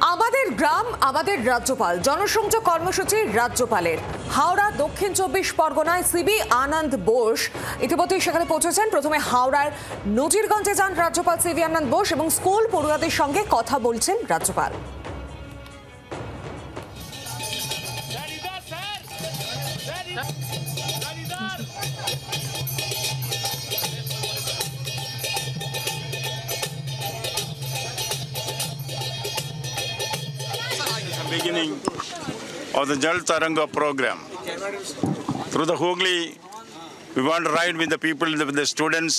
আমাদের গ্রাম আমাদের রাজ্যপাল জনসংযোগ কর্মসূচি রাজ্যপালের। হাওড়া দক্ষিণ 24 পরগনায় সিবি আনন্দ বোস ইতিমধ্যেই সেখানে পৌঁছেছেন। প্রথমে হাওড়ার নজিরগঞ্জে যান রাজ্যপাল সিবি আনন্দ বোস এবং স্কুল পড়ুয়াদের সঙ্গে কথা বলছেন রাজ্যপাল। Beginning of the Jal Taranga program. Through the Hooghly, we want to ride with the people, with the students,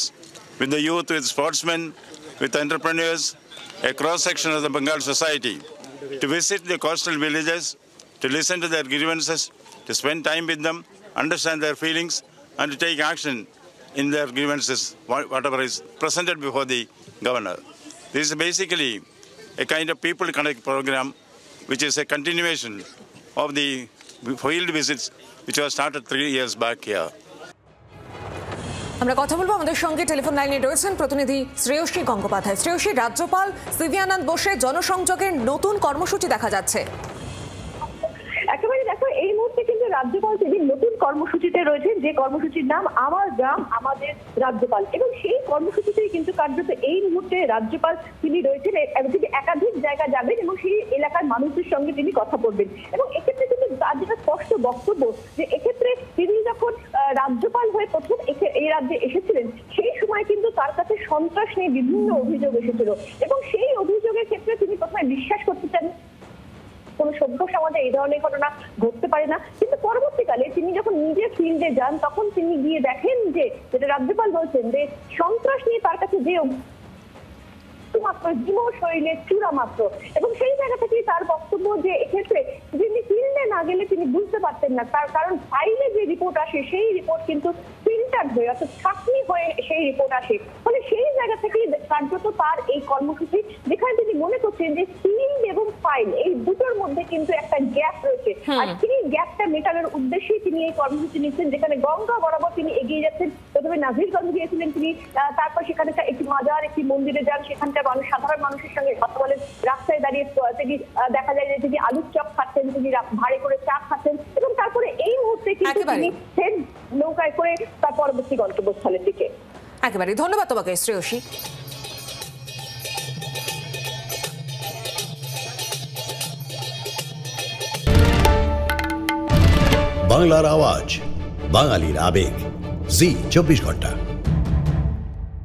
with the youth, with sportsmen, with entrepreneurs, a cross-section of the Bengal society, to visit the coastal villages, to listen to their grievances, to spend time with them, understand their feelings, and to take action in their grievances, whatever is presented before the governor. This is basically a kind of people connect program, which is a continuation of the field visits which was started 3 years back here. আমরা কথা বলবো, আমাদের সঙ্গে telephone লাইনে রয়েছেন প্রতিনিধি শ্রেয়সী গঙ্গোপাধ্যায়। শ্রেয়সী, রাজ্যপাল CB আনন্দ বোসের জনসংযোগের নতুন কর্মসূচি দেখা যাচ্ছে। একেবারে দেখো, এই মুহূর্তে কিন্তু রাজ্যপাল তিনি নতুন কর্মসূচিতে রয়েছেন, যে কর্মসূচির নাম আমার গ্রাম আমাদের রাজ্যপাল, এবং সেই কর্মসূচিতেই কিন্তু কার্যত এই মুহূর্তে রাজ্যপাল তিনি রয়েছেন। তিনি একাধিক জায়গা যাবেন এবং সেই এলাকার মানুষদের সঙ্গে তিনি কথা বলবেন, এবং এক্ষেত্রে কিন্তু তার যেটা স্পষ্ট বক্তব্য যে এক্ষেত্রে তিনি যখন রাজ্যপাল হয়ে প্রথম এই রাজ্যে এসেছিলেন সেই সময় কিন্তু তার কাছে সন্ত্রাস নিয়ে বিভিন্ন অভিযোগ এসেছিল, এবং সেই অভিযোগের ক্ষেত্রে তিনি প্রথমে বিশ্বাস করতে চান কোন সভ্য সমাজে এই ধরনের ঘটনা ঘটতে পারে না। কিন্তু পরবর্তীকালে তিনি যখন নিজে ফিল্ডে যান তখন তিনি গিয়ে দেখেন যে যেটা রাজ্যপাল বলছেন যে সন্ত্রাস নিয়ে তার কাছে যে মাত্র শরীরে চূড়া মাত্র, এবং সেই জায়গা থেকেই তার বক্তব্য যে এক্ষেত্রে যিনি ফিল্ডে না গেলে তিনি বুঝতে পারতেন না, তার কারণ ফাইলে যে রিপোর্ট আসে সেই রিপোর্ট কিন্তু ফিল্টার হয়ে অর্থাৎ ছাঁকনি হয়ে সেই রিপোর্ট আসে। ফলে সেই জায়গা থেকেই কার্যত তার এই কর্মসূচি, যেখানে তিনি মনে করছেন যে ফিল্ড এবং ফাইল এই দুটোর মধ্যে কিন্তু একটা গ্যাপ রয়েছে, আর তিনি গ্যাপটা মেটানোর উদ্দেশ্যেই তিনি এই কর্মসূচি নিচ্ছেন, যেখানে গঙ্গা বরাবর তিনি এগিয়ে যাচ্ছেন। প্রথমে নাজিরগঞ্জ গিয়েছিলেন তিনি, তারপর সেখানে একটি মাজার একটি মন্দিরে যান, সেখানকার মানুষ সাধারণ মানুষের সঙ্গে কথা বলেন। রাস্তায় দাঁড়িয়ে তিনি দেখা যায় যে তিনি আলুর চপ খাচ্ছেন, তিনি ভাড়ে করে চা খাচ্ছেন, এবং তারপরে এই মুহূর্তে কিন্তু তিনি ফের নৌকায় করে তার পরবর্তী গন্তব্যস্থলের দিকে। একেবারে ধন্যবাদ তোমাকে শ্রেয়সী। বাংলার আওয়াজ, বাঙালির আবেগ, জি 24 ঘন্টা।